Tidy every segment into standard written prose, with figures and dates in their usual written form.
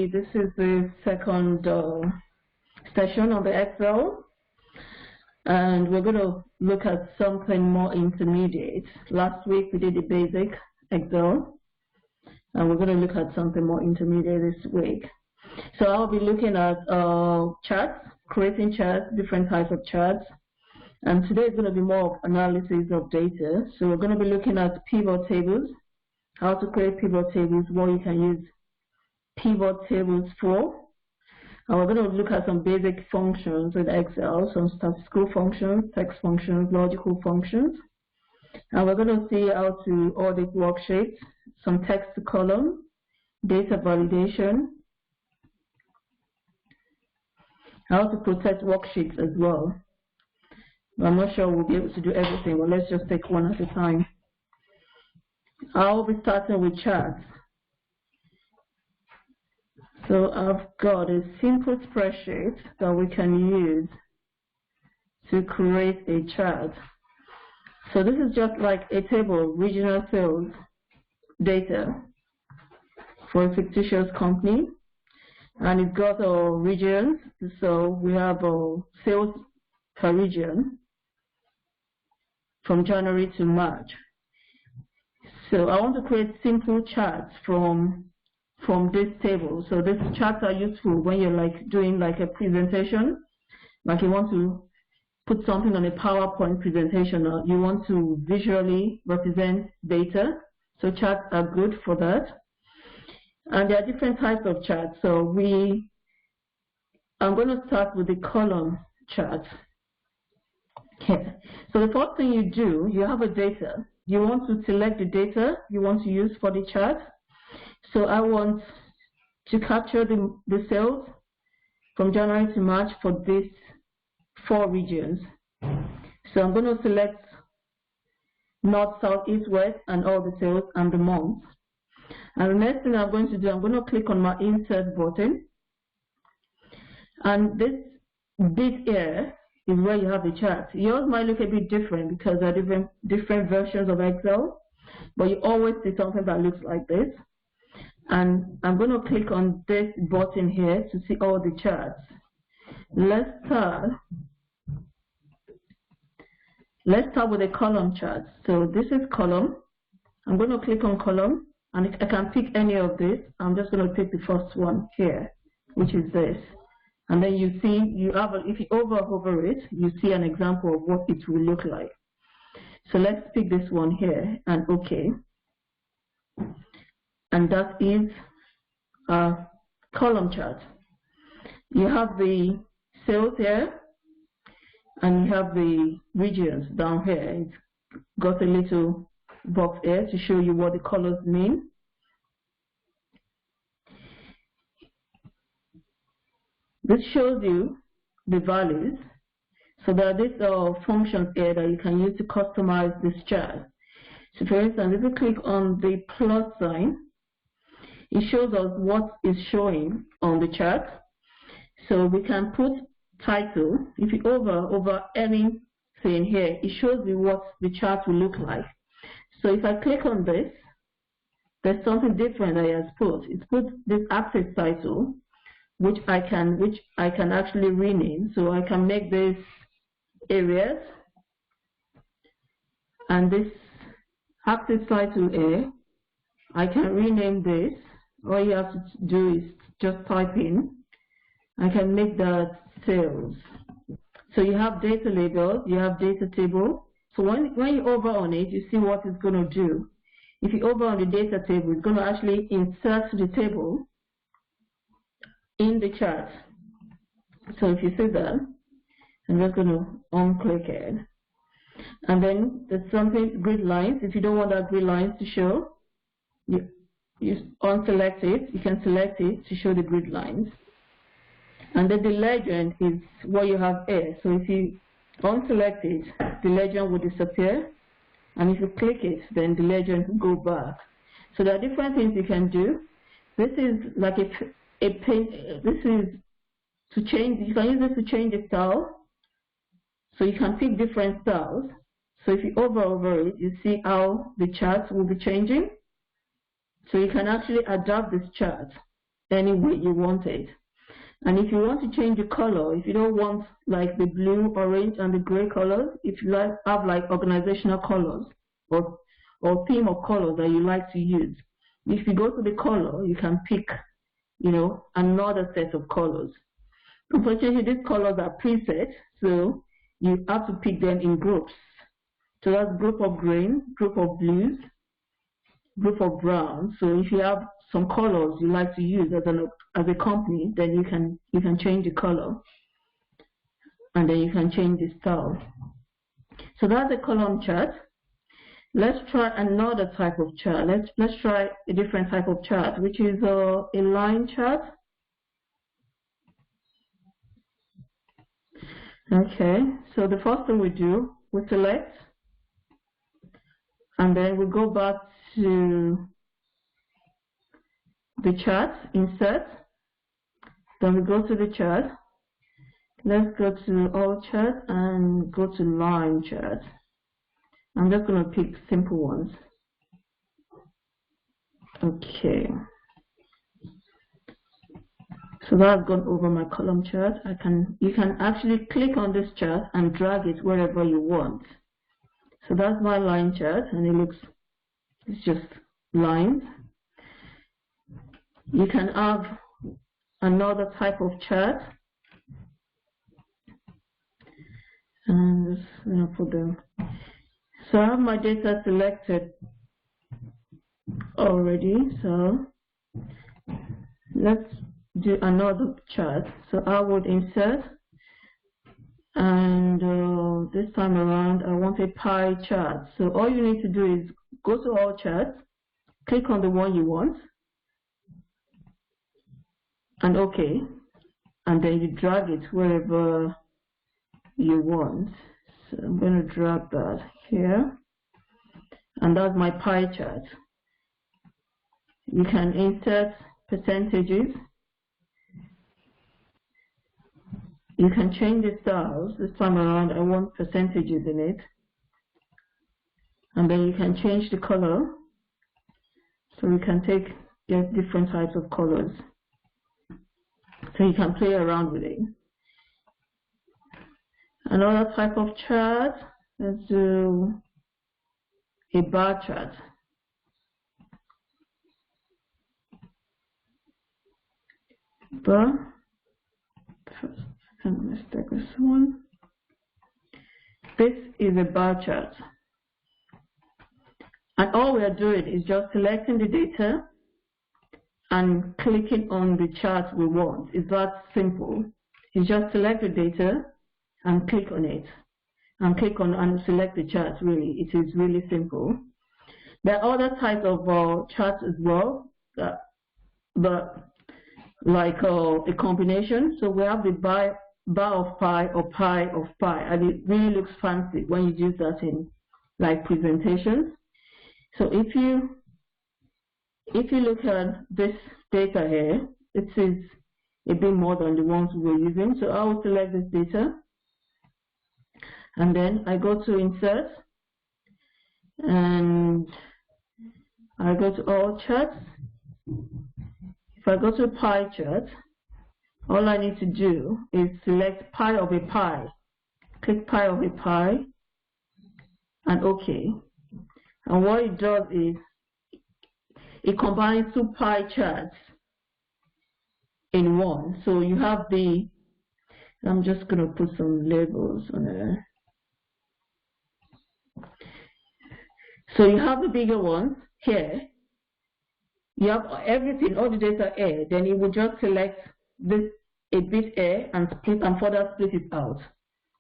see this is the second session of the Excel, and we're going to look at something more intermediate. Last week we did the basic Excel, and we're going to look at something more intermediate this week. So I'll be looking at charts, creating charts, different types of charts. And today is going to be more analysis of data. So we're going to be looking at pivot tables, how to create pivot tables, what you can use pivot tables for. And we're going to look at some basic functions in Excel, some statistical functions, text functions, logical functions. And we're going to see how to audit worksheets, some text to column, data validation, how to protect worksheets as well. I'm not sure we'll be able to do everything, but let's just take one at a time. I'll be starting with charts. So I've got a simple spreadsheet that we can use to create a chart. So this is just like a table, regional sales data for a fictitious company. And it's got our regions, so we have our sales per region from January to March. So I want to create simple charts from this table. So these charts are useful when you're like doing like a presentation, like you want to put something on a PowerPoint presentation, or you want to visually represent data. So charts are good for that. And there are different types of charts. So I'm going to start with the column chart. Okay. So the first thing you do, you have a data. You want to select the data you want to use for the chart. So I want to capture the sales from January to March for these 4 regions. So I'm going to select North, South, East, West, and all the sales and the months. And the next thing I'm going to do, I'm going to click on my insert button. And this bit here is where you have the chart. Yours might look a bit different because there are different versions of Excel, but you always see something that looks like this. And I'm going to click on this button here to see all the charts. Let's start with a column chart. So this is column. I'm going to click on column, and I can pick any of this. I'm just going to pick the first one here, which is this. And then you see, if you hover it, you see an example of what it will look like. So let's pick this one here and OK. And that is a column chart. You have the sales here, and you have the regions down here. It's got a little box here to show you what the colors mean. This shows you the values. So there are these functions here that you can use to customize this chart. So for instance, if you click on the plus sign, it shows us what is showing on the chart. So we can put title. If you over anything here, it shows you what the chart will look like. So if I click on this, there's something different that it has put. It's put this axis title, which I can actually rename. So I can make this areas, and this axis title A, I can rename this. All you have to do is just type in. I can make that sales. So you have data label, you have data table. So when you hover on it, you see what it's going to do. If you hover on the data table, it's going to actually insert the table in the chart. So if you see that, I'm just going to unclick it. And then there's something, grid lines. If you don't want that grid lines to show, you unselect it. You can select it to show the grid lines. And then the legend is what you have here. So if you unselect it, the legend will disappear. And if you click it, then the legend will go back. So there are different things you can do. This is like this is to change. You can use this to change the style. So you can pick different styles. So if you hover over it, you see how the charts will be changing. So you can actually adapt this chart any way you want it. And if you want to change the color, if you don't want like the blue, orange, and the gray colors, if you have like organizational colors or theme of colors that you like to use, if you go to the color, you can pick, another set of colors. Unfortunately, these colors are preset, so you have to pick them in groups. So that's group of green, group of blues, group of brown. So if you have some colors you like to use as a company, then you can change the color, and then you can change the style. So that's a column chart. Let's try another type of chart. Let's try a different type of chart, which is a line chart. Okay, so the first thing we do, we select, and then we go back to the chart, insert, then we go to the chart. Let's go to all chart and go to line chart. I'm just going to pick simple ones. Okay. So that I've gone over my column chart. You can actually click on this chart and drag it wherever you want. So that's my line chart, and it's just lines. You can have another type of chart, and just going to put them. So I have my data selected already. So let's do another chart. So I would insert, and this time around I want a pie chart. So all you need to do is go to all charts, click on the one you want, and OK, and then you drag it wherever you want. So I'm going to drag that here, and that's my pie chart. You can insert percentages. You can change the styles. This time around I want percentages in it, and then you can change the color, so you can get different types of colors, so you can play around with it. Another type of chart, let's do a bar chart. Bar. First, let's take this one. This is a bar chart, and all we are doing is just selecting the data and clicking on the chart we want. It's that simple. You just select the data and click on it, and click on and select the chart. Really, it is really simple. There are other types of charts as well, but like a combination. So we have the bar of pi or pi of pi, and it really looks fancy when you use that in like presentations. So if you look at this data here, it is a bit more than the ones we're using. So I will select this data, and then I go to insert, and I go to all charts. If I go to pie chart, all I need to do is select pi of a pie, click pi of a pie, and OK. And what it does is it combines two pie charts in one. So you have I'm just going to put some labels on there. So you have the bigger ones here. You have everything, all the data here. Then you will just select this a bit here and further split it out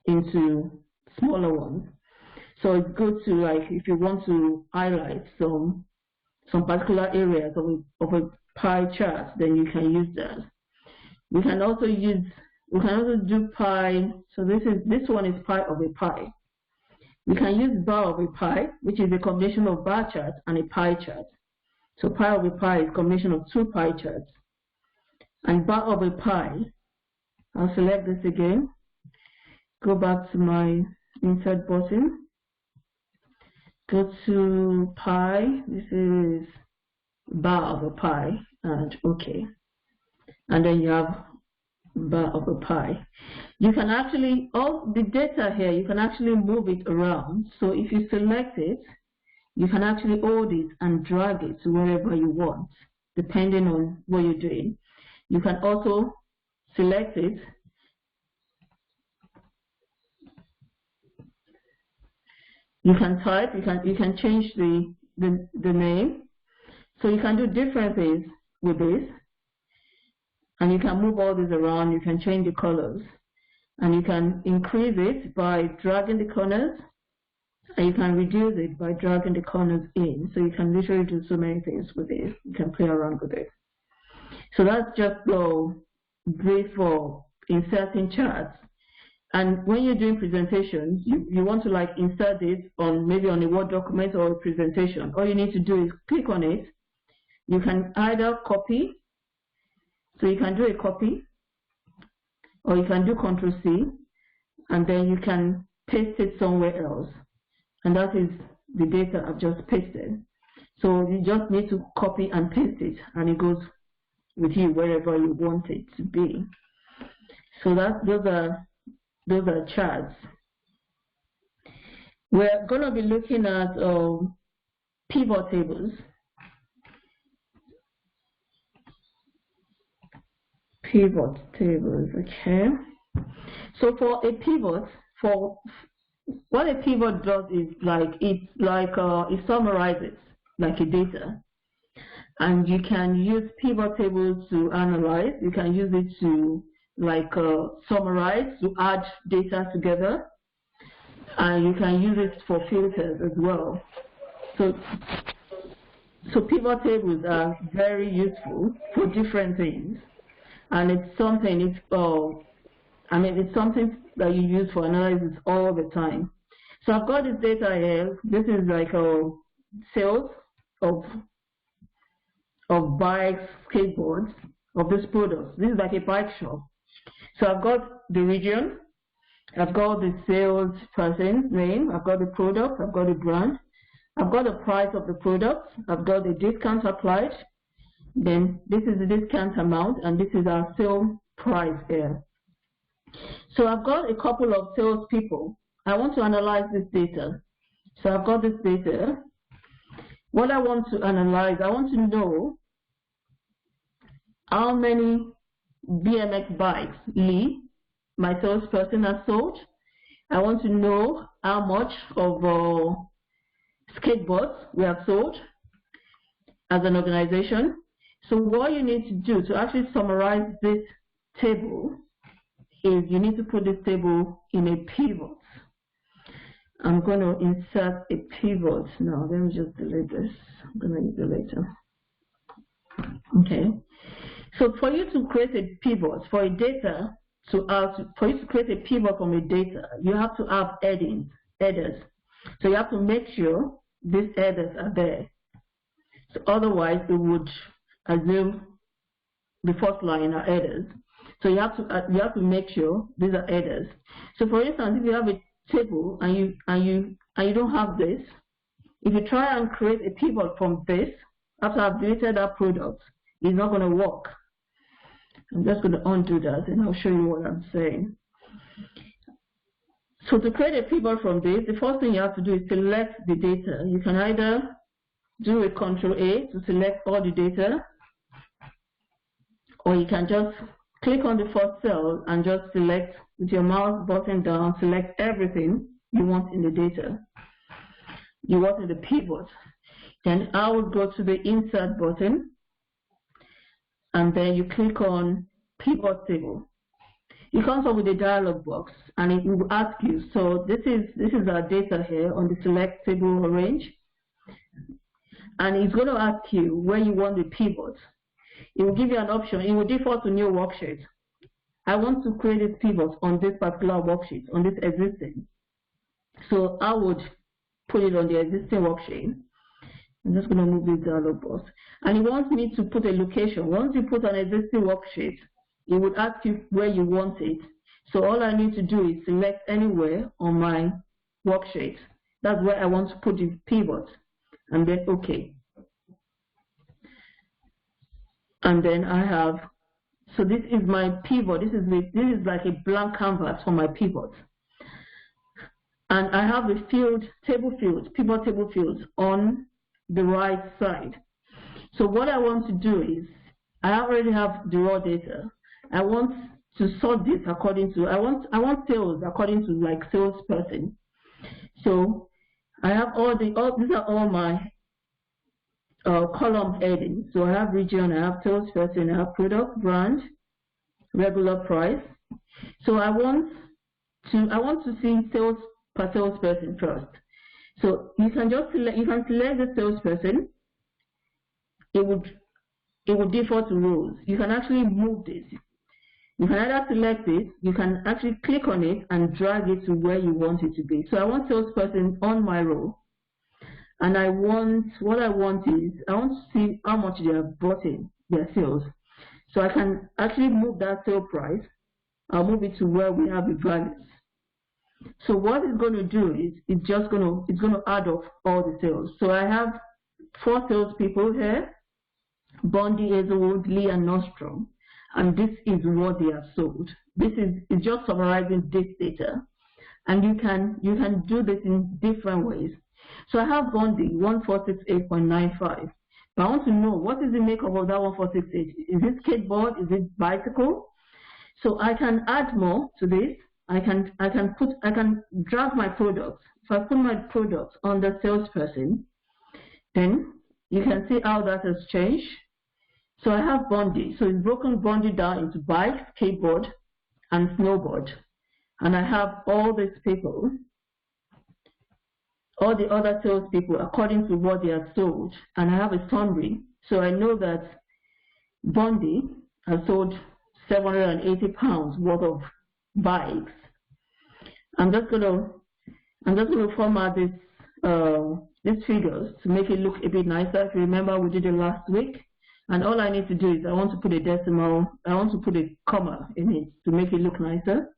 into smaller ones. So it's good to, like, if you want to highlight some particular areas of a pie chart, then you can use that. We can also do pie. So this one is pi of a pie. We can use bar of a pie, which is a combination of bar chart and a pie chart. So pi of a pie is a combination of two pie charts. And bar of a pie, I'll select this again, go back to my insert button, go to pie, this is bar of a pie, and OK. and then you have bar of a pie. You can actually, all the data here, you can actually move it around. So if you select it, you can actually hold it and drag it to wherever you want, depending on what you're doing. You can also select it, you can type, you can change the name. So you can do different things with this, and you can move all this around. You can change the colors, and you can increase it by dragging the corners, and you can reduce it by dragging the corners in. So you can literally do so many things with it. You can play around with it. So that's just the brief for inserting charts. And when you're doing presentations, you want to like insert it on maybe on a Word document or a presentation. All you need to do is click on it. You can either copy, so you can do a copy, or you can do Ctrl+C, and then you can paste it somewhere else. And that is the data I've just pasted. So you just need to copy and paste it, and it goes with you wherever you want it to be. So those are charts. We're going to be looking at pivot tables. Pivot tables, okay. So for a pivot, what a pivot does is it summarizes like a data, and you can use pivot tables to analyze. You can use it to summarize, to add data together, and you can use it for filters as well. So pivot tables are very useful for different things, and it's something it's something that you use for analysis all the time. So I've got this data here. This is like sales of bikes, skateboards, of this product. This is like a bike shop. So I've got the region, I've got the sales person's name, I've got the product, I've got the brand, I've got the price of the product, I've got the discount applied, then this is the discount amount, and this is our sale price here. So I've got a couple of salespeople. I want to analyze this data. So I've got this data. What I want to analyze, I want to know how many BMX bikes Lee, my salesperson, has sold. I want to know how much of skateboards we have sold as an organization. So what you need to do to actually summarize this table is you need to put this table in a pivot. I'm going to insert a pivot now. Let me just delete this. I'm going to use it later. Okay. So for you to create a pivot for a data, for you to create a pivot from a data, you have to have headers. So you have to make sure these headers are there. So otherwise, it would assume the first line are headers. So you have to make sure these are headers. So for instance, if you have a table and you don't have this, if you try and create a pivot from this after I've deleted that product, it's not going to work. I'm just going to undo that and I'll show you what I'm saying. So to create a pivot from this, the first thing you have to do is select the data. You can either do a Ctrl+A to select all the data, or you can just click on the first cell and just select with your mouse button down, select everything you want in the data. You want in the pivot. Then I would go to the insert button, and then you click on pivot table. It comes up with a dialog box, and it will ask you, so this is our data here on the select table range, and it's going to ask you where you want the pivot. It will give you an option. It will default to new worksheet. I want to create this pivot on this particular worksheet, on this existing. So I would put it on the existing worksheet. I'm just going to move this dialog box. And it wants me to put a location. Once you put an existing worksheet, it would ask you where you want it. So all I need to do is select anywhere on my worksheet. That's where I want to put the pivot. And then OK. And then I have So this is my pivot. This is like a blank canvas for my pivot. And I have a pivot table fields on the right side. So what I want to do is, I already have the raw data. I want to sort this according to, I want sales according to like salesperson. So I have these are all my column headings. So I have region, I have salesperson, I have product, brand, regular price. So I want to see sales per salesperson first. So you can just select the salesperson. It would default to rows. You can actually move this. You can either select it, you can actually click on it and drag it to where you want it to be. So I want salesperson on my row, and what I want is, I want to see how much they have brought in, their sales. So I can actually move that sale price. I'll move it to where we have the values. So what it's going to do is, it's going to add up all the sales. So I have 4 salespeople here: Bundy, Hazelwood, Lee, and Nordstrom. And this is what they have sold. This is just summarizing this data, and you can do this in different ways. So I have Bundy 1468.95. But I want to know, what is the makeup of that 1468? Is it skateboard? Is it bicycle? So I can add more to this. I can drag my products. If I put my products on the salesperson, then you can see how that has changed. So I have Bundy. So it's broken Bundy down into bike, skateboard, and snowboard. And I have all these people, all the other salespeople, according to what they have sold. And I have a summary. So I know that Bundy has sold 780 pounds worth of bikes. I'm just gonna format these figures to make it look a bit nicer. If you remember, we did it last week. And all I need to do is, I want to put a decimal, I want to put a comma in it to make it look nicer.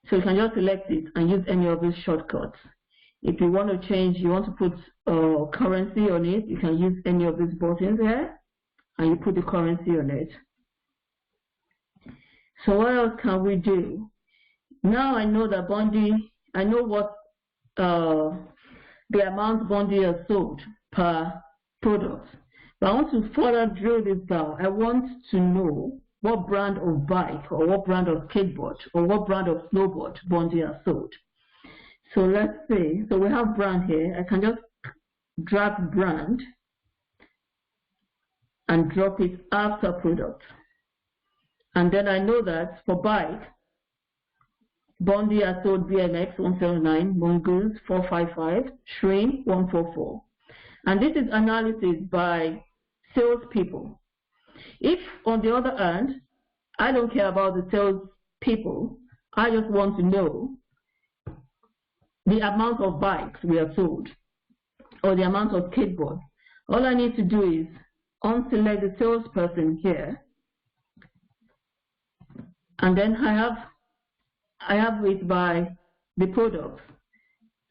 So you can just select it and use any of these shortcuts. If you want to change, you want to put currency on it, you can use any of these buttons here, and you put the currency on it. So what else can we do? Now I know that Bundy, I know what the amount Bundy has sold per product. But I want to further drill this down. I want to know what brand of bike, or what brand of skateboard, or what brand of snowboard Bundy has sold. So let's say, so we have brand here. I can just drag brand and drop it after product. And then I know that for bike, Bundy has sold BMX 179, Mongoose 455, Shrine 144. And this is analysis by salespeople. If, on the other hand, I don't care about the salespeople, I just want to know the amount of bikes we have sold, or the amount of skateboard. All I need to do is unselect the salesperson here, and then I have it by the product,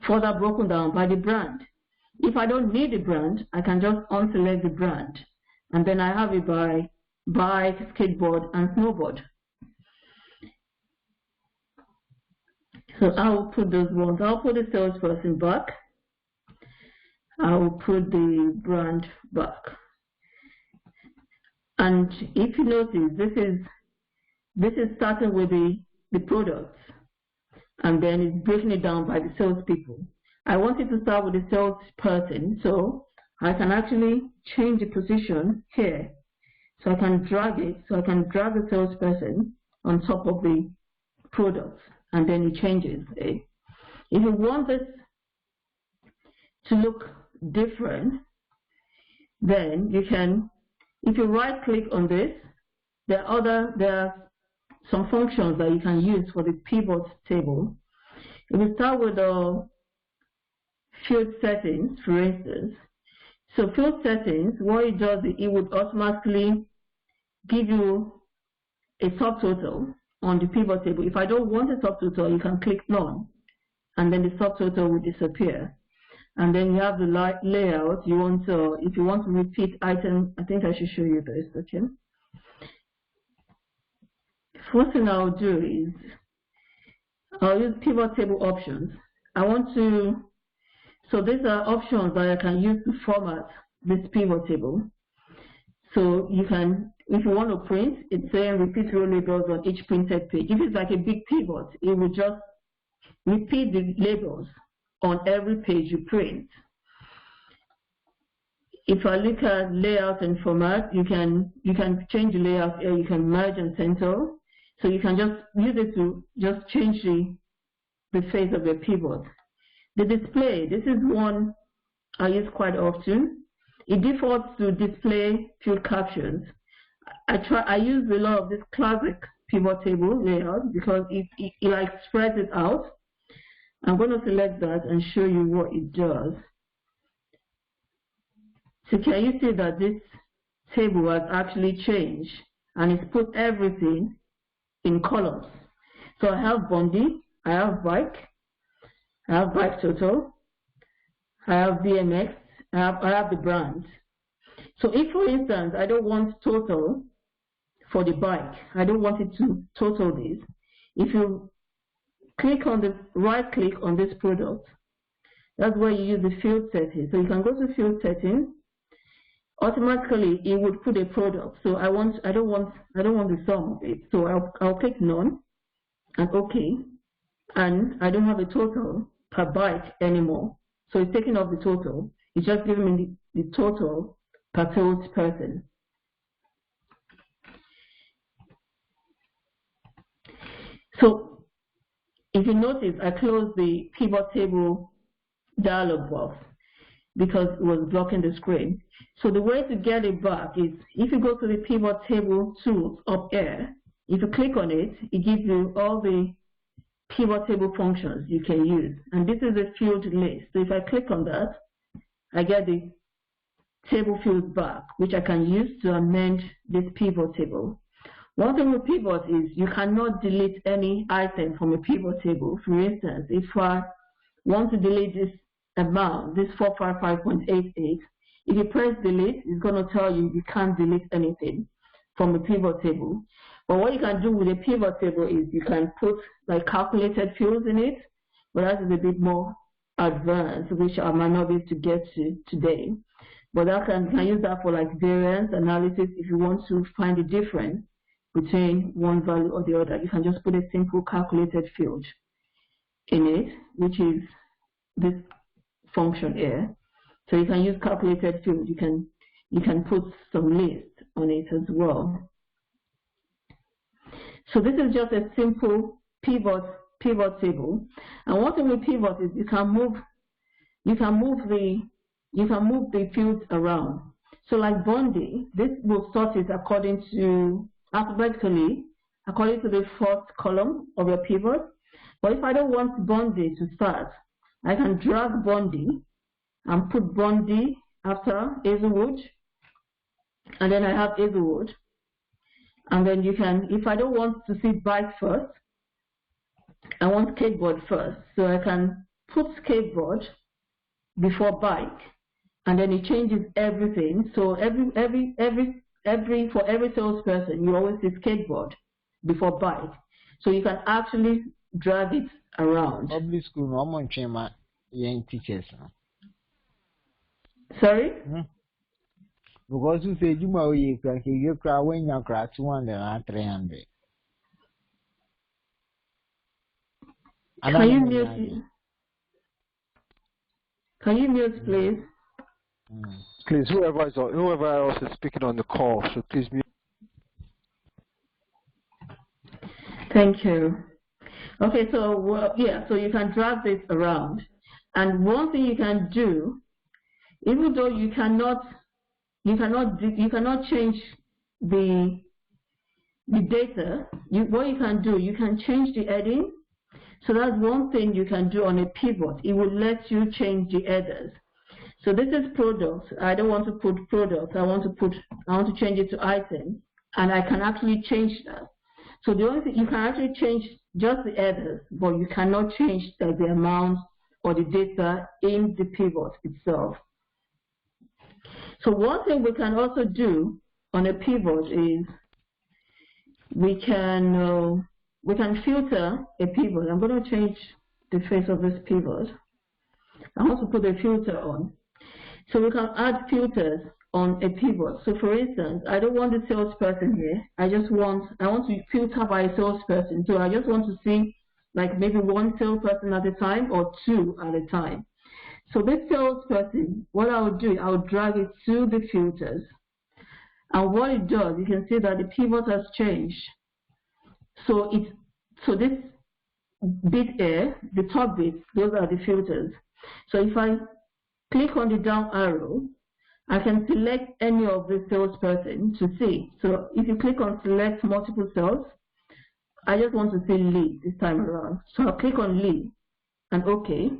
further broken down by the brand. If I don't need the brand, I can just unselect the brand, and then I have it by bike, skateboard, and snowboard. So I'll put those ones. I'll put the salesperson back. I'll put the brand back. And if you notice, this is starting with the products, and then it's breaking it down by the salespeople. I wanted to start with the salesperson, so I can actually change the position here. So I can drag it, so I can drag the salesperson on top of the products, and then it changes. If you want this to look different, then you can, if you right click on this, there are some functions that you can use for the pivot table. If we start with the field settings, for instance. So field settings, what it does is it would automatically give you a subtotal on the pivot table. If I don't want a subtotal, you can click none, and then the subtotal will disappear. And then you have the layout. You want to, if you want to repeat item, I think I should show you this, okay? first thing I'll do is I'll use pivot table options. So these are options that I can use to format this pivot table. So you can, if you want to print, it's saying repeat row labels on each printed page. If it's like a big pivot, it will just repeat the labels on every page you print. If I look at layout and format, you can change the layout here. You can merge and center. So you can just use it to just change the face of your pivot. The display, this is one I use quite often. It defaults to display field captions. I use a lot of this classic pivot table layout because it like spreads it out. I'm going to select that and show you what it does. So can you see that this table has actually changed and it's put everything in columns. So I have Bondi, I have bike total, I have BMX, I have the brand. So if, for instance, I don't want total for the bike, I don't want it to total this. If you right click on this product, that's where you use the field setting. So you can go to field setting. Automatically, it would put a product. So I don't want the sum of it. So I'll click none and OK, and I don't have a total per bike anymore. So it's taking off the total. It's just giving me the total per told person. So if you notice, I closed the pivot table dialog box because it was blocking the screen. So the way to get it back is if you go to the pivot table tools up here, if you click on it, it gives you all the pivot table functions you can use. And this is a field list. So if I click on that, I get the table fields back, which I can use to amend this pivot table. One thing with pivot is you cannot delete any item from a pivot table. For instance, if I want to delete this amount, this 455.88, if you press delete, it's going to tell you you can't delete anything from a pivot table. But what you can do with a pivot table is you can put like calculated fields in it, but that is a bit more advanced, which I might not be able to get to today. But I can use that for like variance analysis. If you want to find the difference between one value or the other, you can just put a simple calculated field in it, which is this function here. So you can use calculated field. You can put some list on it as well. So this is just a simple pivot table. And one thing with pivot is you can move the fields around. So like Bondi, this will sort it according to alphabetically according to the first column of your pivot. But if I don't want Bondi to start, I can drag Bondi and put Bondi after Hazelwood, and then I have Hazelwood. And then you can, if I don't want to see bike first, I want skateboard first. So I can put skateboard before bike, and then it changes everything. So for every salesperson, you always see skateboard before bike. So you can actually drag it around. Public school, no one chema young teachers. Sorry? Because you say you might you cry when you cry 200 and 300. Can you mute? Can you mute, please? Please, whoever else is speaking on the call, so please mute. Thank you. Okay, so yeah, so you can drag this around, and one thing you can do, even though you cannot change the data, what you can do, you can change the heading. So that's one thing you can do on a pivot. It will let you change the headers. So this is products. I don't want to put products. I want to change it to item, and I can actually change that. So the only thing you can actually change just the headers, but you cannot change the amount or the data in the pivot itself. So one thing we can also do on a pivot is we can filter a pivot. I'm going to change the face of this pivot. I want to put a filter on. So we can add filters on a pivot. So for instance, I don't want the salesperson here. I want to filter by a salesperson. So I just want to see like maybe one salesperson at a time or two at a time. So this salesperson, what I would do, I would drag it to the filters. And what it does, you can see that the pivot has changed. So this bit here, the top bit, those are the filters. So if I click on the down arrow, I can select any of the salesperson to see. So if you click on select multiple cells, I just want to see Lee this time around. So I'll click on Lee and OK.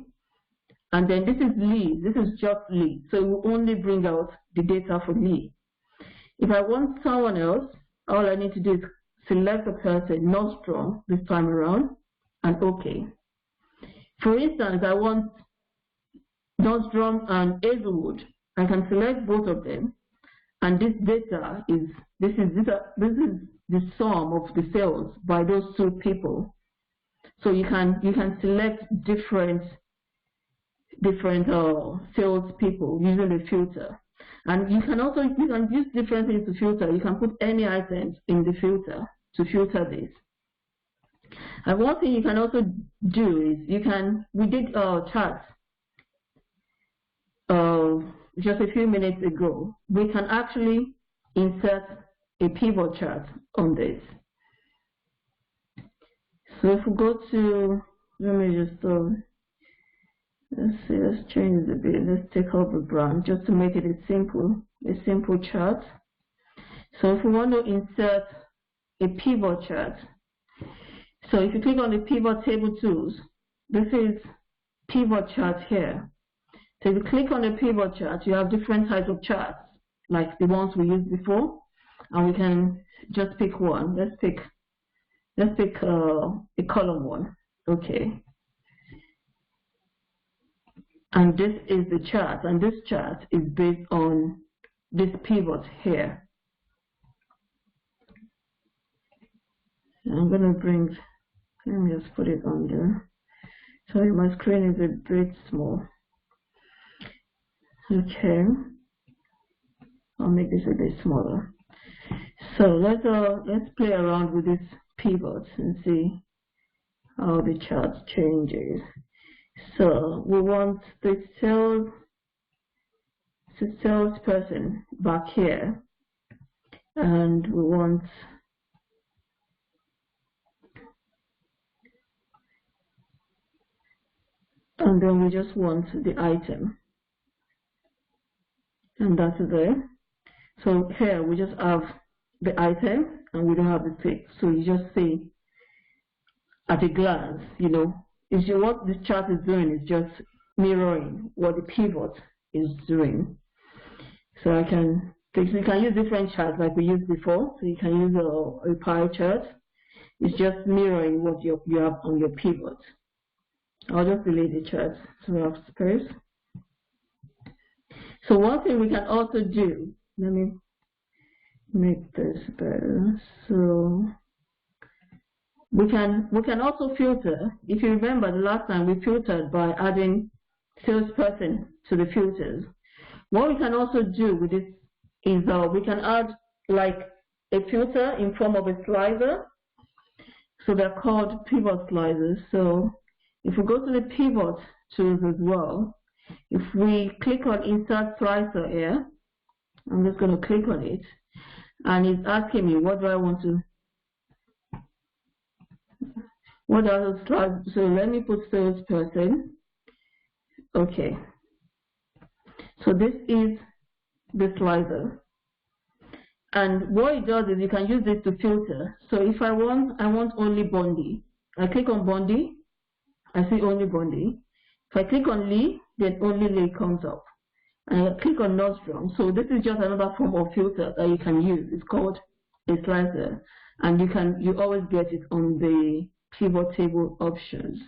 And then this is Lee, this is just Lee. So it will only bring out the data for Lee. If I want someone else, all I need to do is select a person, Nordstrom this time around, and OK. For instance, I want Nordstrom and Hazelwood. I can select both of them, and this data is this is the sum of the sales by those two people. So you can select different sales people using the filter, and you can use different things to filter. You can put any items in the filter to filter this. And one thing you can also do is we did charts just a few minutes ago. We can actually insert a pivot chart on this. So if we go to, let me just let's change it a bit. Let's take out the brand just to make it a simple chart. So if we want to insert a pivot chart, so if you click on the pivot table tools, this is pivot chart here. So if you click on the pivot chart, you have different types of charts, like the ones we used before, and we can just pick one. Let's pick a column one. Okay. And this is the chart, and this chart is based on this pivot here. I'm going to let me just put it on there. Sorry, my screen is a bit small. Okay, I'll make this a bit smaller. So let's play around with this pivot and see how the chart changes. So we want the salesperson back here, and we want and then we just want the item, and that's there. So here we just have the item and we don't have the tick. So you just see at a glance, what this chart is doing is just mirroring what the pivot is doing. So you can use different charts like we used before. So you can use a pie chart. It's just mirroring what you have on your pivot. I'll just delete the chart so we have space. So one thing we can also do, let me make this better. So we can also filter. If you remember the last time we filtered by adding salesperson to the filters. What we can also do with this is we can add like a filter in form of a slicer. So they're called pivot sliders. So if we go to the pivot tools as well, if we click on insert slicer here, I'm just going to click on it, and it's asking me what do I want to, so let me put salesperson. Okay, so this is the slicer, and what it does is you can use this to filter. So if I want only Bondi, I click on Bondi, I see only Bondi. If I click on Lee, then only Lee comes up. And I click on Nordstrom. So this is just another form of filter that you can use. It's called a slicer, and you always get it on the pivot table options.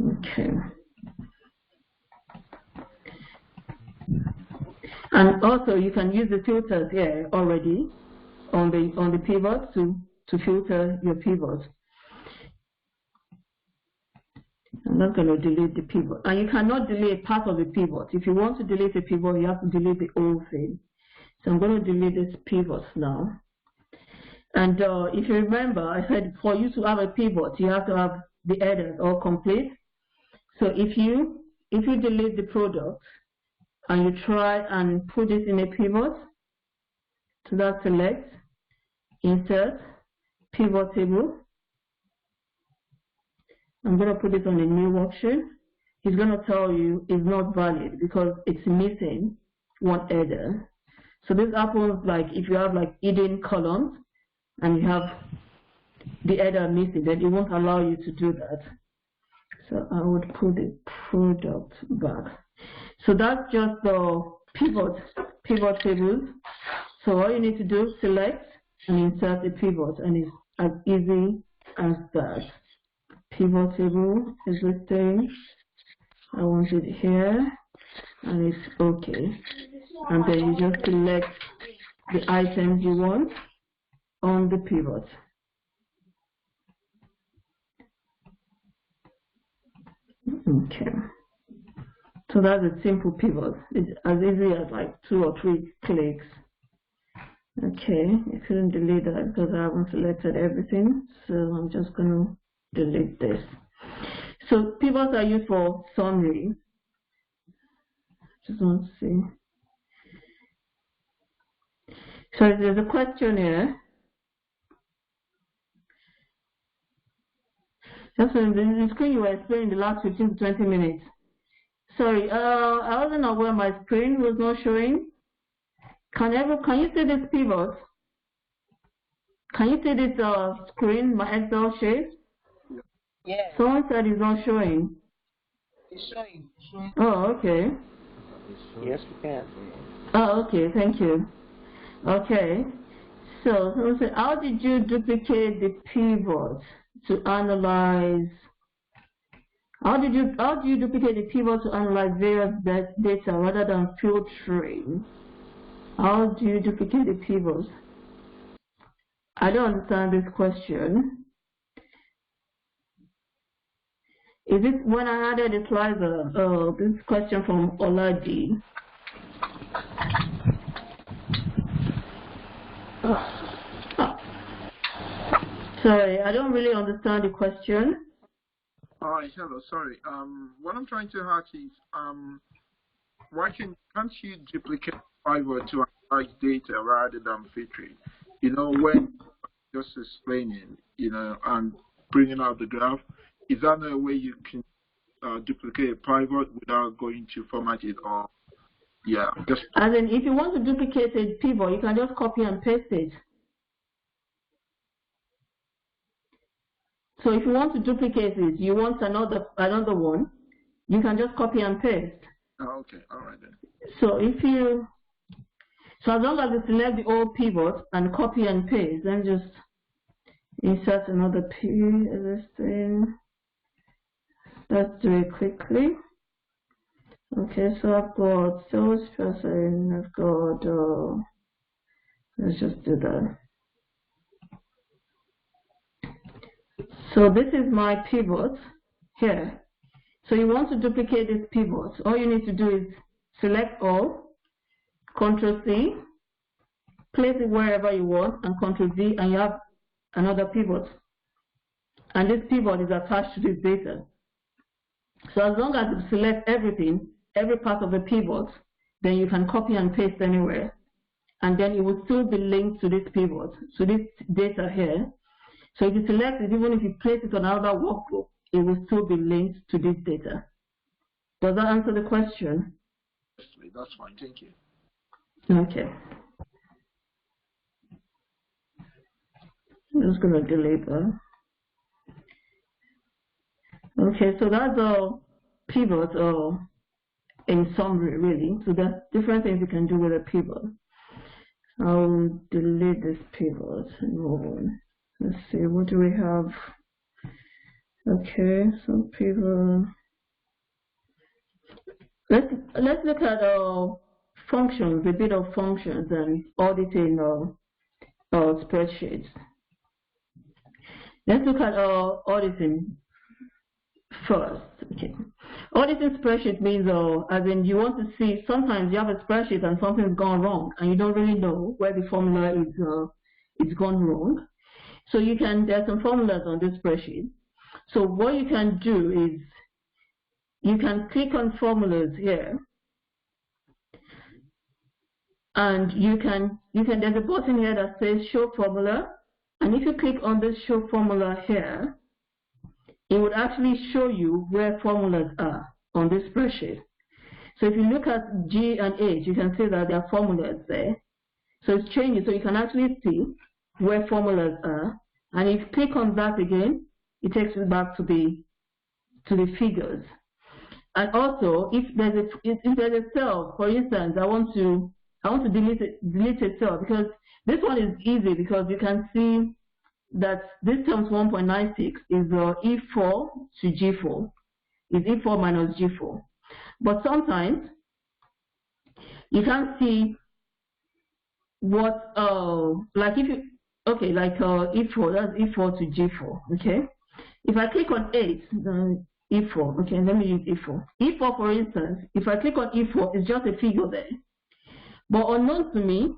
Okay. And also you can use the filters here already on the pivot to filter your pivot. I'm not going to delete the pivot. And you cannot delete part of the pivot. If you want to delete a pivot, you have to delete the whole thing. So I'm going to delete this pivot now. And if you remember, I said for you to have a pivot, you have to have the headers all complete. So if you delete the product and you try and put it in a pivot, so that select, insert, pivot table. I'm going to put it on a new worksheet. It's going to tell you it's not valid because it's missing one header. So this happens like if you have like hidden columns and you have the header missing, then it won't allow you to do that. So I would put the product back. So that's just the pivot tables. So all you need to do, select and insert a pivot, and it's as easy as that. Pivot table existing. I want it here, and it's okay. And then you just select the items you want on the pivot. Okay. So that's a simple pivot. It's as easy as like 2 or 3 clicks. Okay, I couldn't delete that because I haven't selected everything. So I'm just going to delete this. So pivots are used for summary. Just want to see. So there's a question here. Just on the screen you were explaining the last 15 to 20 minutes. Sorry, I wasn't aware my screen was not showing. Can you see this pivot? Can you see this screen, my Excel sheet? Yeah. Someone said it's not showing. It's showing. Oh, okay. Yes, we can. Oh, okay, thank you. Okay. So someone said, how did you duplicate the pivot to analyze? How do you duplicate the pivot to analyze various data rather than filtering? How do you duplicate the pivot? I don't understand this question. Is it when I added a slicer? Oh, this question from Olaji. Sorry, I don't really understand the question. All right, hello, sorry. What I'm trying to ask is, why can't you duplicate pivot to analyze data rather than filtering? You know, when just explaining, you know, and bringing out the graph, is that a way you can duplicate a pivot without going to format it, or yeah? Just as in, if you want to duplicate a pivot, you can just copy and paste it. So if you want to duplicate it, you want another one, you can just copy and paste. oh, okay, all right then. So so as long as you select the old pivot and copy and paste, then just insert another this thing. Let's do it quickly. Okay, so I've got salesperson, I've got, let's just do that. So this is my pivot here. So you want to duplicate this pivot. All you need to do is select all, Ctrl C, place it wherever you want, and Ctrl V, and you have another pivot. And this pivot is attached to this data. So as long as you select everything, every part of the pivot, then you can copy and paste anywhere. And then it will still be linked to this pivot, so this data here. So if you select it, even if you place it on another workbook, it will still be linked to this data. Does that answer the question? That's fine, thank you. Okay. I'm just going to delete that. Okay, so that's a pivot in summary, really. So there's different things you can do with a pivot. I'll delete this pivot and move on. Let's see, what do we have? Okay, so pivot. Let's look at functions, a bit of functions and auditing spreadsheets. Let's look at auditing first. Okay. Auditing spreadsheet means, as in you want to see, sometimes you have a spreadsheet and something's gone wrong and you don't really know where the formula is gone wrong. So there's some formulas on this spreadsheet. So what you can do is you can click on formulas here, and there's a button here that says show formula, and if you click on this show formula here, it would actually show you where formulas are on this spreadsheet. So if you look at G and H, you can see that there are formulas there. So it's changing, so you can actually see where formulas are, and if you click on that again, it takes you back to the figures. And also, if there's a cell, for instance, I want to delete a cell, because this one is easy because you can see that this terms 1.96 is E4 to G4, is E4 minus G4. But sometimes you can't see what like if you E4, that's E4 to G4. Okay, if I click on 8, then E4. Okay, let me use E4. E4, for instance, if I click on E4, it's just a figure there. But unknown to me,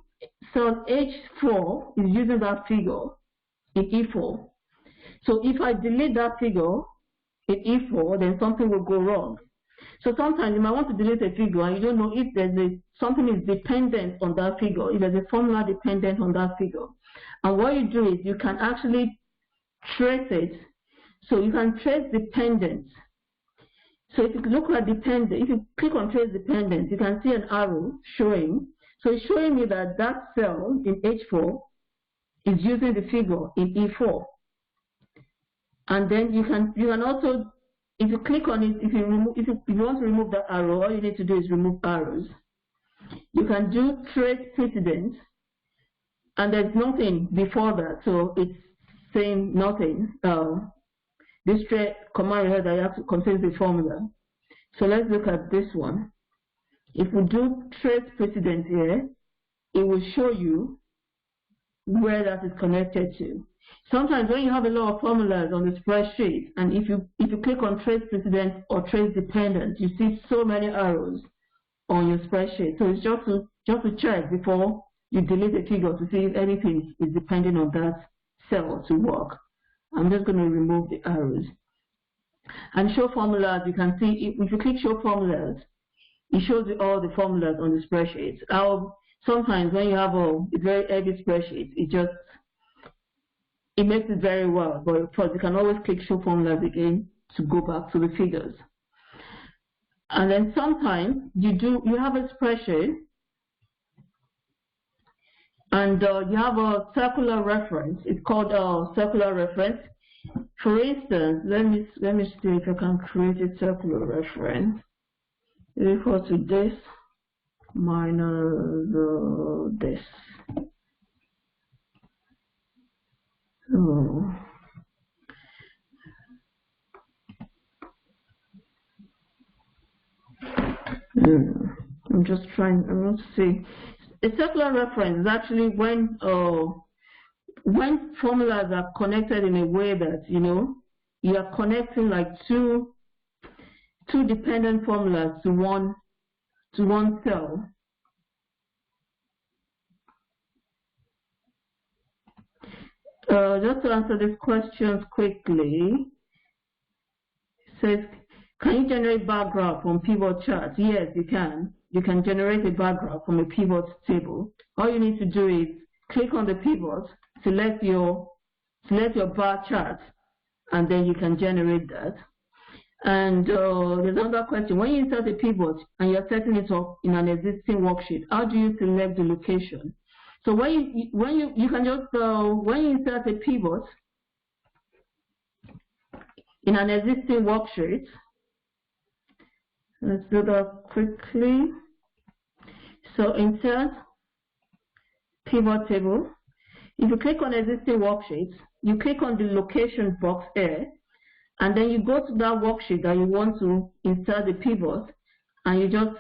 cell H4 is using that figure in E4. So if I delete that figure in E4, then something will go wrong. So sometimes you might want to delete a figure and you don't know if something is dependent on that figure, if there's a formula dependent on that figure. And what you do is you can actually trace it. So you can trace dependence. So if you look at dependent, if you click on trace dependence, you can see an arrow showing. So it's showing me that that cell in H4 is using the figure in E4. And then you can also, if you click on it, if you want to remove that arrow, all you need to do is remove arrows. You can do trace precedence, and there's nothing before that, so it's saying nothing. This trace command here that you have to contain the formula. So let's look at this one. If we do trace precedence here, it will show you where that is connected to. Sometimes when you have a lot of formulas on the spreadsheet, and if you click on trace precedence or trace dependence, you see so many arrows on your spreadsheet. So it's just to check before you delete a figure to see if anything is depending on that cell to work. I'm just going to remove the arrows. And show formulas, you can see if you click show formulas, it shows you all the formulas on the spreadsheet. Sometimes when you have a very heavy spreadsheet, it makes it very well, but of course you can always click show formulas again to go back to the figures. And then sometimes you have a spreadsheet and you have a circular reference. It's called a circular reference. For instance, let me see if I can create a circular reference. Equal to this minus this. So I'm just trying. I want to see. A circular reference is actually when formulas are connected in a way that you are connecting like two dependent formulas to one cell. Just to answer these questions quickly, it says, can you generate bar graph from pivot charts? Yes, you can. You can generate a bar graph from a pivot table. All you need to do is click on the pivot, select your bar chart, and then you can generate that. And there's another question. When you insert a pivot and you're setting it up in an existing worksheet, how do you select the location? So when you insert a pivot in an existing worksheet, let's do that quickly. So insert pivot table. If you click on existing worksheet, you click on the location box here, and then you go to that worksheet that you want to insert the pivot, and you just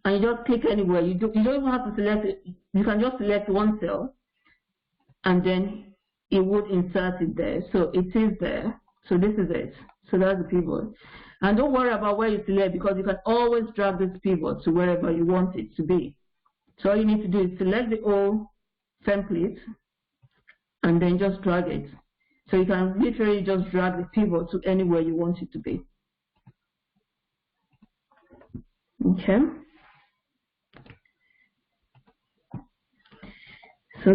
and you just click anywhere. You don't even have to select it. You can just select one cell, and then it would insert it there. So it is there. So this is it. So that's the pivot. And don't worry about where you select, because you can always drag this pivot to wherever you want it to be. So all you need to do is select the whole template and then just drag it. So you can literally just drag the pivot to anywhere you want it to be. Okay. So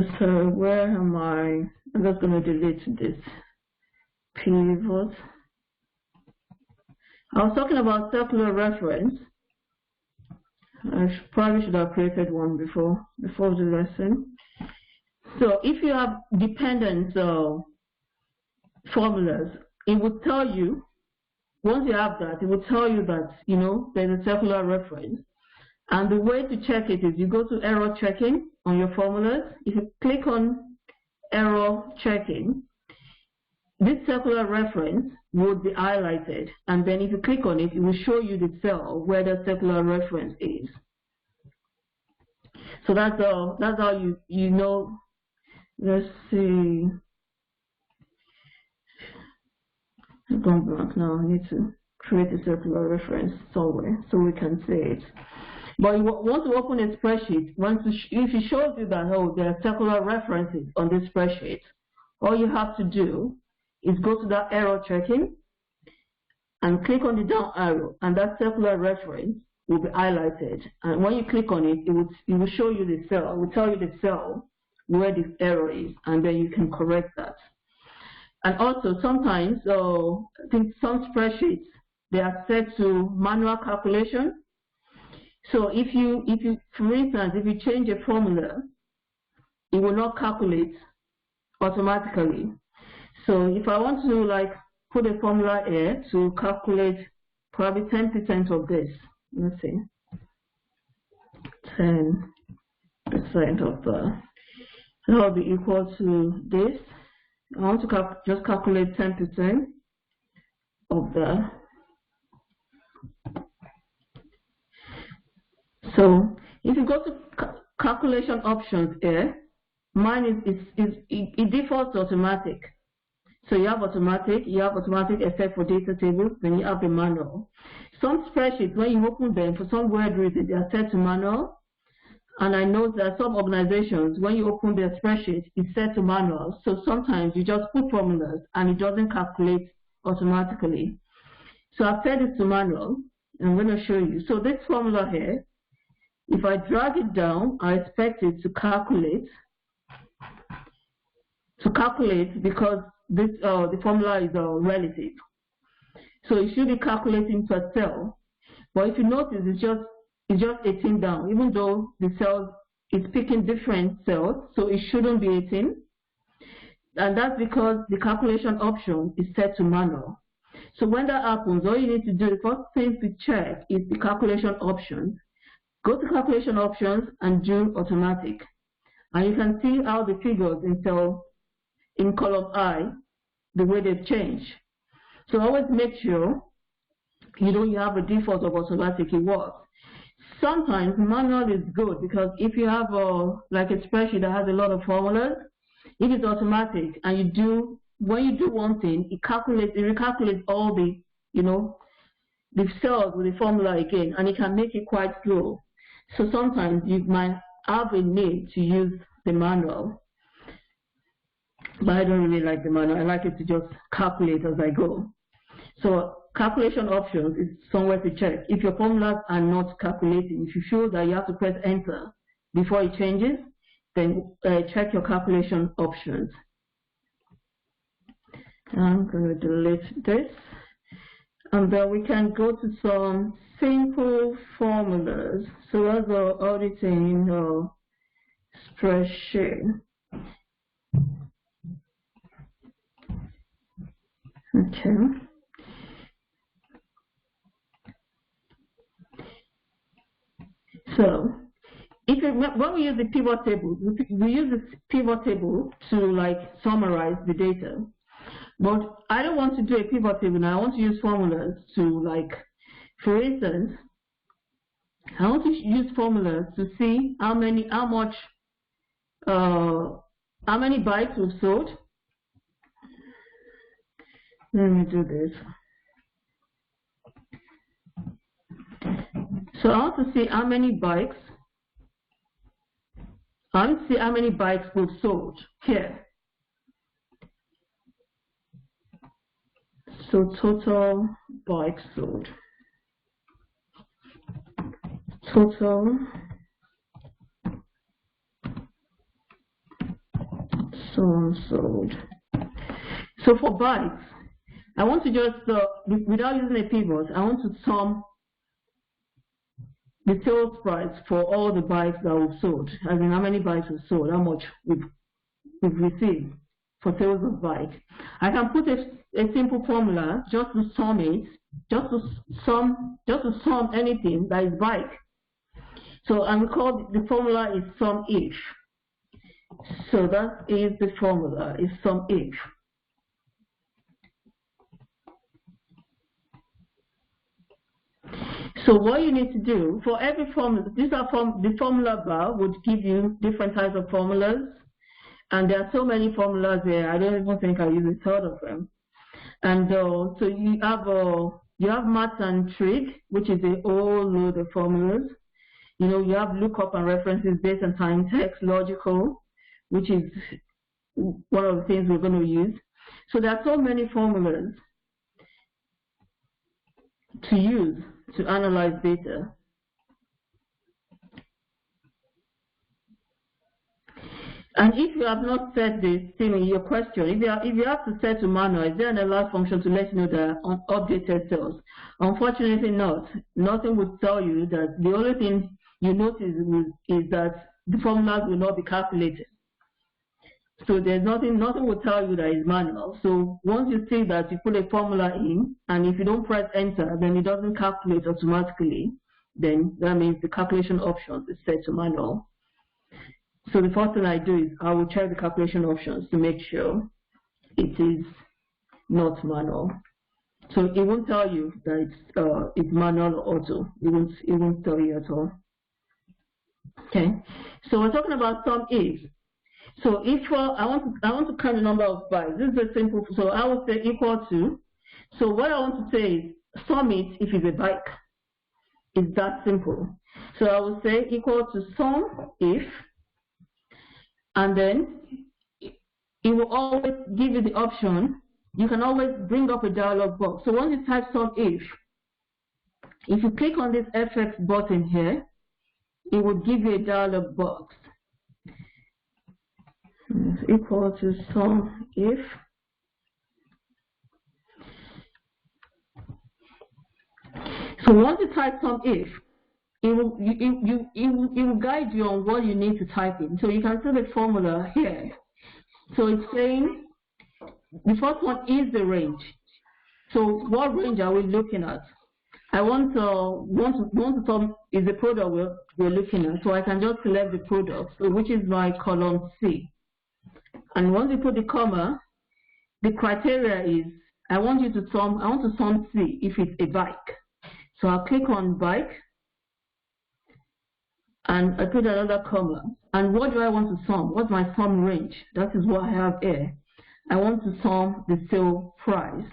where am I? I'm just going to delete this pivot. I was talking about circular reference. Probably should have created one before the lesson. So if you have dependent formulas, it would tell you, once you have that, it will tell you that, you know, there's a circular reference. And the way to check it is you go to error checking on your formulas. If you click on error checking, this circular reference would be highlighted. And then if you click on it, it will show you the cell where the circular reference is. So that's how you know. Let's see. I've gone blank now. I need to create a circular reference somewhere so we can see it. But you want to open a spreadsheet. If it shows you that, oh, there are circular references on this spreadsheet, all you have to do is go to that error checking and click on the down arrow, and that circular reference will be highlighted. And when you click on it, it will show you the cell. It will tell you the cell where the error is, and then you can correct that. And also sometimes, I think some spreadsheets, they are set to manual calculation. So if you, for instance, if you change a formula, it will not calculate automatically. So if I want to like put a formula here to calculate probably 10% of this, let's see, 10% of that will be equal to this. I want to just calculate 10% of that. So if you go to calculation options here, mine it defaults automatic. So you have automatic except for data tables, then you have the manual. Some spreadsheets, when you open them, for some weird reason, they are set to manual. And I know that some organizations, when you open their spreadsheet, it's set to manual. So sometimes you just put formulas and it doesn't calculate automatically. So I've set it to manual. I'm going to show you. So this formula here, if I drag it down, I expect it to calculate because this the formula is relative. So it should be calculating per cell. But if you notice, it's just 18 down, even though the cell is picking different cells, so it shouldn't be 18. And that's because the calculation option is set to manual. So when that happens, all you need to do, the first thing to check is the calculation option. Go to calculation options and do automatic. And you can see how the figures in column I, the way they've changed. So always make sure you have a default of automatic, it works. Sometimes manual is good because if you have like a spreadsheet that has a lot of formulas, if it's automatic and when you do one thing, it recalculates all the cells with the formula again, and it can make it quite slow. So sometimes you might have a need to use the manual. But I don't really like the manual. I like it to just calculate as I go. So calculation options is somewhere to check. If your formulas are not calculating, if you feel that you have to press enter before it changes, then check your calculation options. I'm going to delete this. And then we can go to some simple formulas. So as our auditing spreadsheet. Okay. So, when we use the pivot table, we use the pivot table to like summarize the data. But I don't want to do a pivot table now. I want to use formulas to like, for instance, I want to use formulas to see how many bikes we've sold. Let me do this. So I want to see how many bikes. I want to see how many bikes we've sold here. So total bikes sold. Total sold. So for bikes, I want to just, without using a pivot, I want to sum the sales price for all the bikes that we've sold, as in how many bikes we've sold, how much we've received for sales of bike. I can put a simple formula just to sum it, just to sum anything that is bike. So I'm called, the formula is sum if. So that is the formula, is sum if. So what you need to do for every formula, the formula bar would give you different types of formulas, and there are so many formulas there. I don't even think I use a third of them. And so you have math and trig, which is a whole load of formulas. You know, you have lookup and references based on time, text, logical, which is one of the things we're going to use. So there are so many formulas to use to analyze data. And if you have not set this thing in your question, if you have to set to manual, is there an alert function to let you know that on updated cells? Unfortunately not. Nothing would tell you that. The only thing you notice is that the formulas will not be calculated. So there's nothing will tell you that it's manual. So once you see that you put a formula in, and if you don't press enter, then it doesn't calculate automatically, then that means the calculation options is set to manual. So the first thing I do is I will check the calculation options to make sure it is not manual. So it won't tell you that it's manual or auto. It won't tell you at all. Okay. So we're talking about sum if. So if I want to count the number of bikes. This is a simple. So I will say equal to. So what I want to say is sum it if it's a bike. It's that simple. So I will say equal to sum if, and then it will always give you the option. You can always bring up a dialog box. So once you type sum if you click on this FX button here, it will give you a dialog box. Equal to sum if. So once you type sum if, it will guide you on what you need to type in. So you can see the formula here. So it's saying the first one is the range. So what range are we looking at? I want to sum is the product we're looking at. So I can just select the product, which is my column C. And once you put the comma, the criteria is I want to sum C if it's a bike. So I'll click on bike and I put another comma. And what do I want to sum? What's my sum range? That is what I have here. I want to sum the sale price.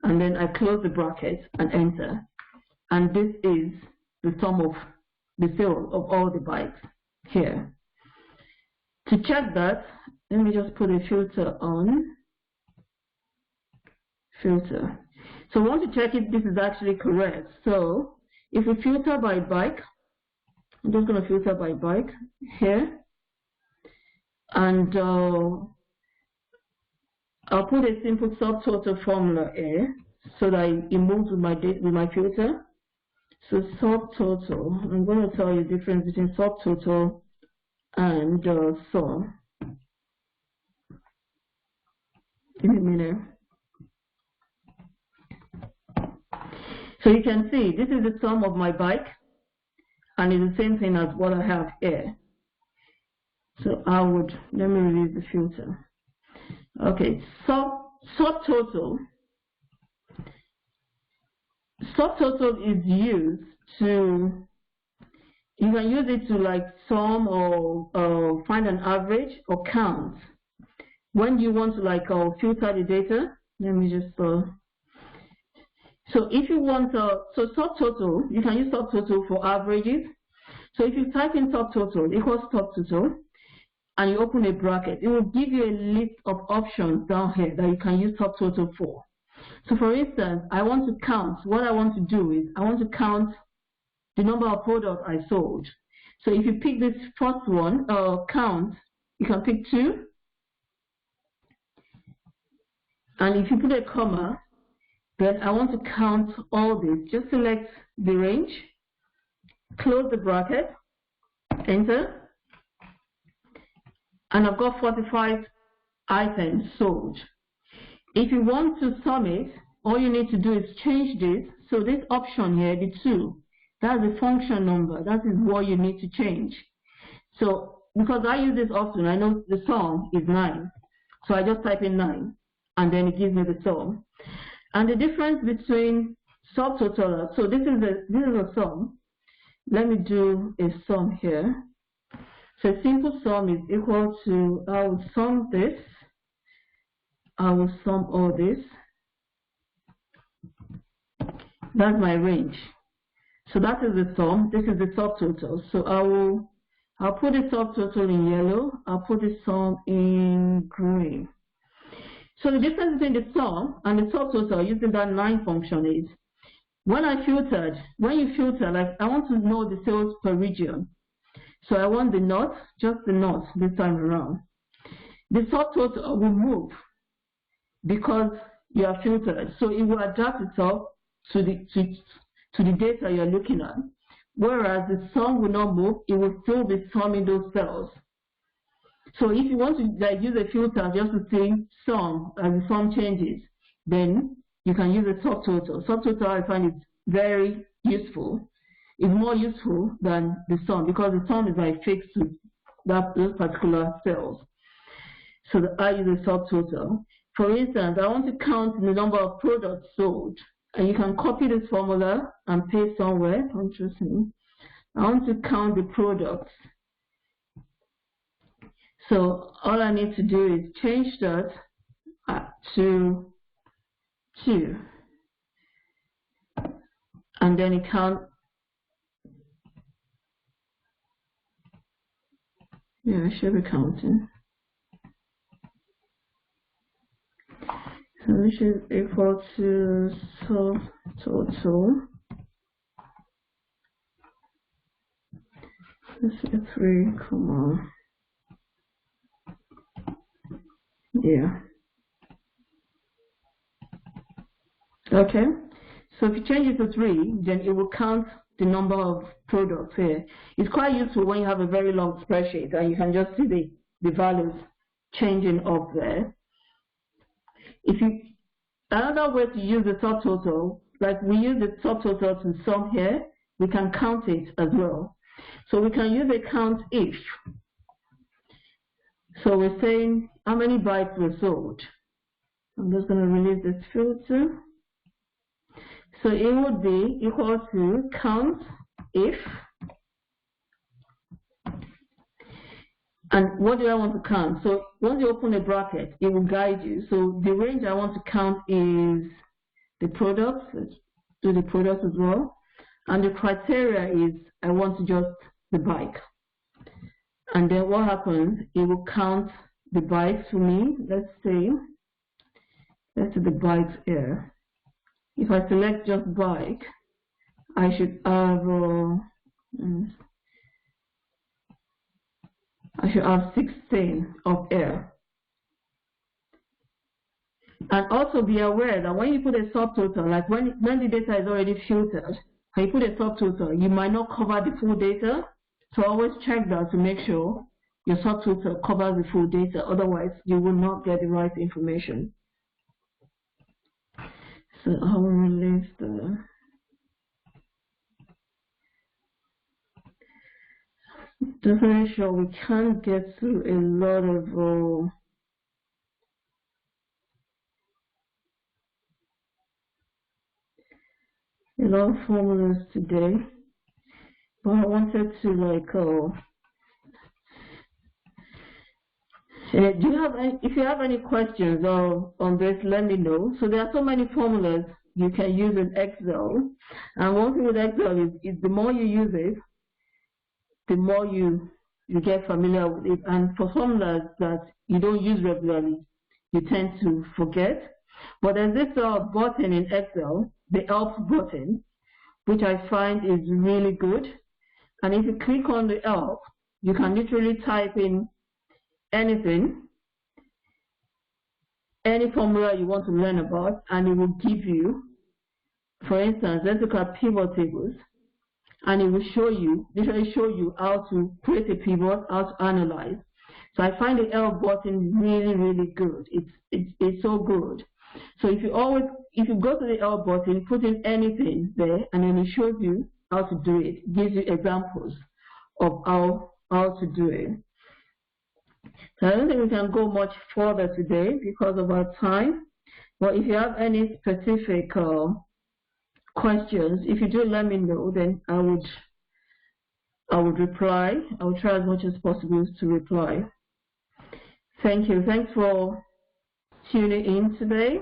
And then I close the bracket and enter. And this is the sum of the sale of all the bikes here. To check that, let me just put a filter on. Filter. So I want to check if this is actually correct. So if we filter by bike, I'm just going to filter by bike here. And I'll put a simple subtotal formula here so that it moves with my filter. So subtotal, I'm going to tell you the difference between subtotal and sum. Give me a minute. So you can see this is the sum of my bike, and it's the same thing as what I have here. So let me release the filter. Okay, subtotal. Subtotal is used to You can use it to like sum or find an average or count. When you want to like filter the data, let me just so if you want so subtotal, you can use subtotal for averages. So if you type in subtotal equals subtotal and you open a bracket, it will give you a list of options down here that you can use subtotal for. So for instance, I want to count. What I want to do is I want to count the number of products I sold. So if you pick this first one, count, you can pick 2. And if you put a comma, then I want to count all this. Just select the range, close the bracket, enter, and I've got 45 items sold. If you want to sum it, all you need to do is change this. So this option here, the 2, that's the function number. That is what you need to change. So because I use this often, I know the sum is 9. So I just type in 9, and then it gives me the sum. And the difference between subtotal, so this is a sum. Let me do a sum here. So a simple sum is equal to, I will sum this, I will sum all this. That's my range. So that is the sum. This is the subtotal. So I'll put the subtotal in yellow. I'll put the sum in green. So the difference between the sum and the subtotal using that 9 function is when you filter, like I want to know the sales per region. So I want the north, just the north this time around. The subtotal will move because you are filtered. So it will adapt itself to the data you're looking at. Whereas the sum will not move, it will still be summing those cells. So if you want to like, use a filter just to see sum and the sum changes, then you can use a subtotal. Subtotal I find it very useful. It's more useful than the sum because the sum is like fixed to those particular cells. So I use a subtotal. For instance, I want to count the number of products sold. And you can copy this formula and paste somewhere. Interesting. I want to count the products. So all I need to do is change that to 2. And then it counts. Yeah, I should be counting. So this is equal to subtotal. This is 3, yeah. Okay. So if you change it to 3, then it will count the number of products here. It's quite useful when you have a very long spreadsheet and you can just see the values changing up there. Another way to use the subtotal, like we use the subtotal to sum here, we can count it as well. So we can use a count if. So we're saying how many bytes were sold. I'm just going to release this filter. So it would be equal to count if. And what do I want to count? So once you open a bracket, it will guide you. So the range I want to count is the products. Let's do the products as well. And the criteria is I want to just the bike. And then what happens? It will count the bikes for me. Let's see the bikes here. If I select just bike, I should have 16 of air. And also be aware that when you put a subtotal, like when the data is already filtered, when you put a subtotal, you might not cover the full data. So always check that to make sure your subtotal covers the full data. Otherwise, you will not get the right information. So I will release the definitely sure we can't get through a lot of formulas today, but I wanted to like, do you have any, if you have any questions on this, let me know. So there are so many formulas you can use in Excel, and one thing with Excel is the more you use it, the more you get familiar with it. And for formulas that you don't use regularly, you tend to forget. But there's this button in Excel, the help button, which I find is really good. And if you click on the help, you can literally type in anything, any formula you want to learn about, and it will give you, for instance, let's look at pivot tables, and it will show you, literally show you how to create a pivot, how to analyze. So I find the help button really, really good. It's so good. So if you go to the help button, put in anything there, and then it shows you how to do it. It gives you examples of how to do it. So I don't think we can go much further today because of our time. But if you have any specific questions, if you do let me know, then I would reply. I will try as much as possible to reply. Thank you. Thanks for tuning in today.